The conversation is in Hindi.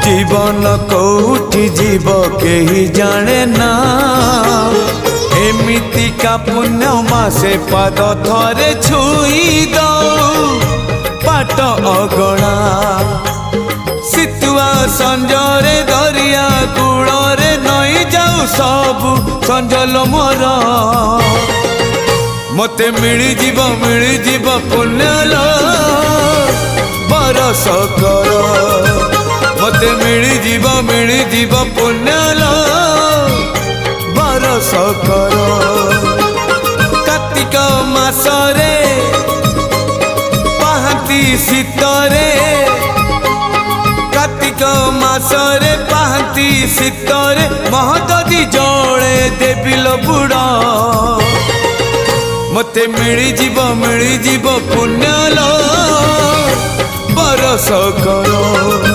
जीवन कौटी जीव केही जाने ना एमिति का पुण्य मासे पाद थरे छुई दो पाट अगणा सितुआ संजरे दरिया कूଳରେ नई जाऊ सबु संजल मोर मते मिली जीव पुण्यल बरस कर मते मिली जीव पुण्यल बरस कर कार्तिक मासरे पाहांती शीतरे कार्तिक मासरे पाहांती शीतरे महददी जड़े देविल बुड़ा मते मिली जीव पुण्यल बरस कर।